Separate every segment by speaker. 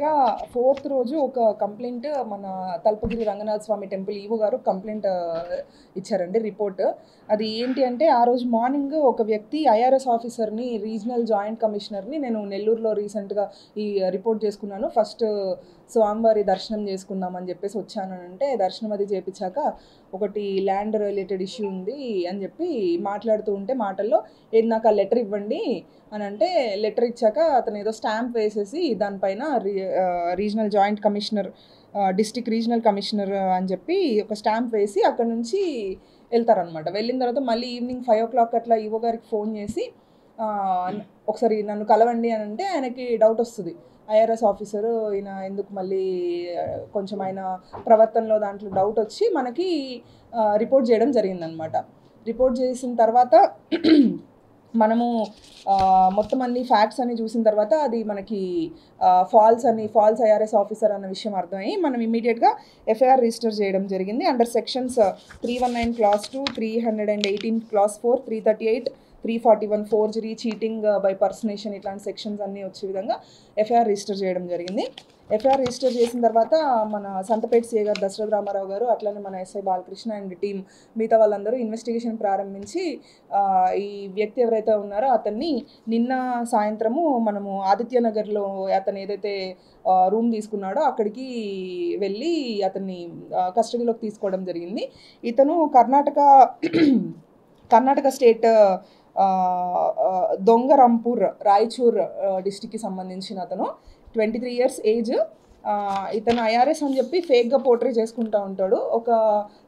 Speaker 1: రీసెంట్గా 4th రోజు ఒక కంప్లైంట్ మన తల్పగిరి రంగనాథ స్వామి టెంపుల్ ఈవో గారు కంప్లైంట్ ఇచ్చారండి రిపోర్ట్. అది ఏంటి అంటే ఆ రోజు మార్నింగ్ ఒక వ్యక్తి ఐఆర్ఎస్ ఆఫీసర్ని రీజనల్ జాయింట్ కమిషనర్ని నేను నెల్లూరులో రీసెంట్గా ఈ రిపోర్ట్ చేసుకున్నాను. ఫస్ట్ స్వామివారి దర్శనం చేసుకుందామని చెప్పేసి వచ్చానంటే దర్శనం అది చేయించాక ఒకటి ల్యాండ్ రిలేటెడ్ ఇష్యూ ఉంది అని చెప్పి మాట్లాడుతూ ఉంటే మాటల్లో ఏది నాకు ఆ లెటర్ ఇవ్వండి అని అంటే లెటర్ ఇచ్చాక అతను ఏదో స్టాంప్ వేసేసి దానిపైన regional joint commissioner district regional commissioner అని చెప్పి ఒక స్టాంప్ వేసి అక్కడ నుంచి వెళ్తారనమాట. వెళ్ళిన తర్వాత మళ్ళీ ఈవినింగ్ 5 o'clock అట్లా ఈవో గారికి ఫోన్ చేసి ఒకసారి నన్ను కలవండి అని అంటే ఆయనకి డౌట్ వస్తుంది. ఐఆర్ఎస్ ఆఫీసరు ఈయన ఎందుకు మళ్ళీ కొంచెం ఆయన ప్రవర్తనలో దాంట్లో డౌట్ వచ్చి మనకి రిపోర్ట్ చేయడం జరిగిందనమాట. రిపోర్ట్ చేసిన తర్వాత మనము మొత్తం అన్ని ఫ్యాక్ట్స్ అన్ని చూసిన తర్వాత అది మనకి ఫాల్స్ ఐఆర్ఎస్ ఆఫీసర్ అన్న విషయం అర్థమయ్యి మనం ఇమీడియట్గా ఎఫ్ఐఆర్ రిజిస్టర్ చేయడం జరిగింది. Under sections 319 Clause 2, 318 Clause 4, 338, 341 forgery, cheating by personation ఇట్లాంటి సెక్షన్స్ అన్నీ వచ్చే విధంగా ఎఫ్ఐఆర్ రిజిస్టర్ చేయడం జరిగింది. ఎఫ్ఐఆర్ రిజిస్టర్ చేసిన తర్వాత మన సంతపేట సిఐ గారు దశరథ రామారావు గారు అట్లనే మన ఎస్ఐ బాలకృష్ణ అండ్ టీం మిగతా వాళ్ళందరూ ఇన్వెస్టిగేషన్ ప్రారంభించి ఈ వ్యక్తి ఎవరైతే ఉన్నారో అతన్ని నిన్న సాయంత్రము మనము ఆదిత్యనగర్లో అతను ఏదైతే రూమ్ తీసుకున్నాడో అక్కడికి వెళ్ళి అతన్ని కస్టడీలోకి తీసుకోవడం జరిగింది. ఇతను కర్ణాటక స్టేట్ దొంగరంపూర్ రాయచూర్ డిస్టిక్కి సంబంధించిన అతను 23 years ఏజ్. ఇతను ఐఆర్ఎస్ అని చెప్పి ఫేక్గా పోర్ట్రే చేసుకుంటూ ఉంటాడు. ఒక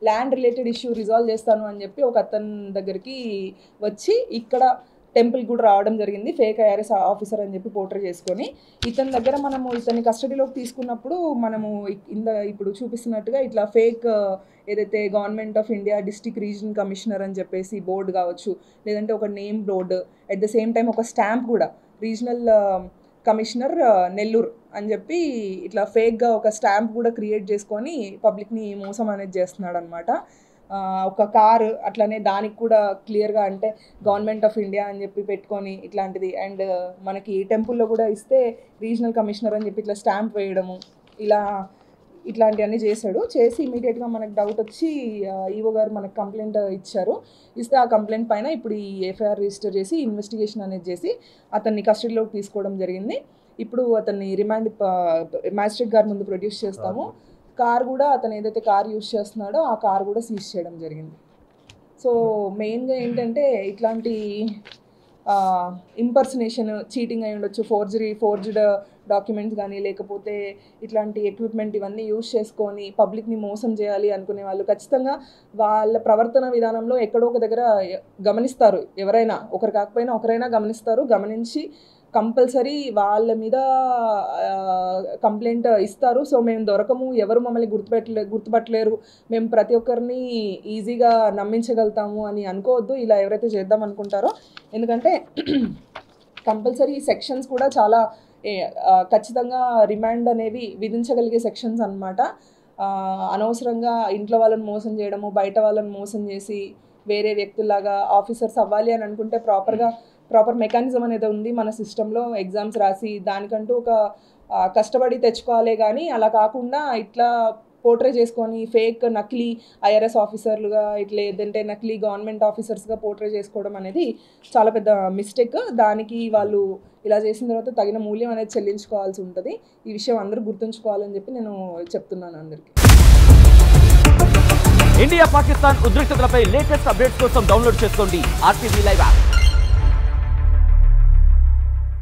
Speaker 1: ల్యాండ్ రిలేటెడ్ ఇష్యూ రిజాల్వ్ చేస్తాను అని చెప్పి ఒక అతని దగ్గరికి వచ్చి ఇక్కడ టెంపుల్ కూడా రావడం జరిగింది ఫేక్ ఐఆర్ఎస్ ఆఫీసర్ అని చెప్పి పోర్ట్రే చేసుకొని. ఇతని దగ్గర మనము ఇతని కస్టడీలోకి తీసుకున్నప్పుడు మనము ఇప్పుడు చూపిస్తున్నట్టుగా ఇట్లా ఫేక్ ఏదైతే government of India district regional commissioner అని చెప్పేసి బోర్డు కావచ్చు, లేదంటే ఒక name board, at the same time ఒక స్టాంప్ కూడా రీజనల్ కమిషనర్ నెల్లూరు అని చెప్పి ఇట్లా ఫేక్గా ఒక స్టాంప్ కూడా క్రియేట్ చేసుకొని పబ్లిక్ని మోసం అనేది చేస్తున్నాడు అనమాట. ఒక కారు అట్లనే దానికి కూడా క్లియర్గా అంటే గవర్నమెంట్ ఆఫ్ ఇండియా అని చెప్పి పెట్టుకొని ఇట్లాంటిది. అండ్ మనకి టెంపుల్లో కూడా ఇస్తే రీజనల్ కమిషనర్ అని చెప్పి ఇట్లా స్టాంప్ వేయడము ఇట్లాంటివన్నీ చేసి ఇమీడియట్గా మనకు డౌట్ వచ్చి ఈవో గారు మనకు కంప్లైంట్ ఇచ్చారు. ఇస్తే ఆ కంప్లైంట్ పైన ఇప్పుడు ఈ ఎఫ్ఐఆర్ రిజిస్టర్ చేసి ఇన్వెస్టిగేషన్ అనేది చేసి అతన్ని కస్టడీలోకి తీసుకోవడం జరిగింది. ఇప్పుడు అతన్ని రిమాండ్ మ్యాజిస్ట్రేట్ గారి ముందు ప్రొడ్యూస్ చేస్తాము. కార్ కూడా అతను ఏదైతే కార్ యూజ్ చేస్తున్నాడో ఆ కార్ కూడా సీజ్ చేయడం జరిగింది. సో మెయిన్గా ఏంటంటే ఇట్లాంటి ఇంపర్సనేషన్, చీటింగ్ అయి ఉండొచ్చు, ఫోర్జ్డ్ డాక్యుమెంట్స్ కానీ లేకపోతే ఇట్లాంటి ఎక్విప్మెంట్ ఇవన్నీ యూజ్ చేసుకొని పబ్లిక్ని మోసం చేయాలి అనుకునే వాళ్ళు ఖచ్చితంగా వాళ్ళ ప్రవర్తన విధానంలో ఎక్కడో ఒక దగ్గర గమనిస్తారు. ఎవరైనా ఒకరు కాకపోయినా ఒకరైనా గమనించి కంపల్సరీ వాళ్ళ మీద కంప్లైంట్ ఇస్తారు. సో మేము దొరకము, ఎవరు మమ్మల్ని గుర్తుపట్టలేరు, మేము ప్రతి ఒక్కరిని ఈజీగా నమ్మించగలుగుతాము అని అనుకోవద్దు ఇలా ఎవరైతే చేద్దాం అనుకుంటారో. ఎందుకంటే కంపల్సరీ సెక్షన్స్ కూడా చాలా ఖచ్చితంగా రిమాండ్ అనేవి విధించగలిగే సెక్షన్స్ అన్నమాట. అనవసరంగా ఇంట్లో వాళ్ళని మోసం చేయడము, బయట వాళ్ళని మోసం చేసి వేరే వ్యక్తుల్లాగా ఆఫీసర్స్ అవ్వాలి అని అనుకుంటే ప్రాపర్ మెకానిజం అనేది ఉంది మన సిస్టంలో. ఎగ్జామ్స్ రాసి దానికంటూ ఒక కష్టపడి తెచ్చుకోవాలి. కానీ అలా కాకుండా ఇట్లా పోర్ట్రే చేసుకొని ఫేక్ నకిలీ ఐఆర్ఎస్ ఆఫీసర్లుగా ఇట్లా ఏదంటే నకిలీ గవర్నమెంట్ ఆఫీసర్స్గా పోర్ట్రే చేసుకోవడం అనేది చాలా పెద్ద మిస్టేక్. దానికి వాళ్ళు ఇలా చేసిన తర్వాత తగిన మూల్యం అనేది చెల్లించుకోవాల్సి ఉంటుంది. ఈ విషయం అందరూ గుర్తుంచుకోవాలని చెప్పి నేను చెప్తున్నాను అందరికీ.
Speaker 2: ఇండియా పాకిస్తాన్ ఉద్రిక్తతలపై లేటెస్ట్ అప్డేట్స్ కోసం డౌన్లోడ్ చేసుకోండి RTV Live యాప్.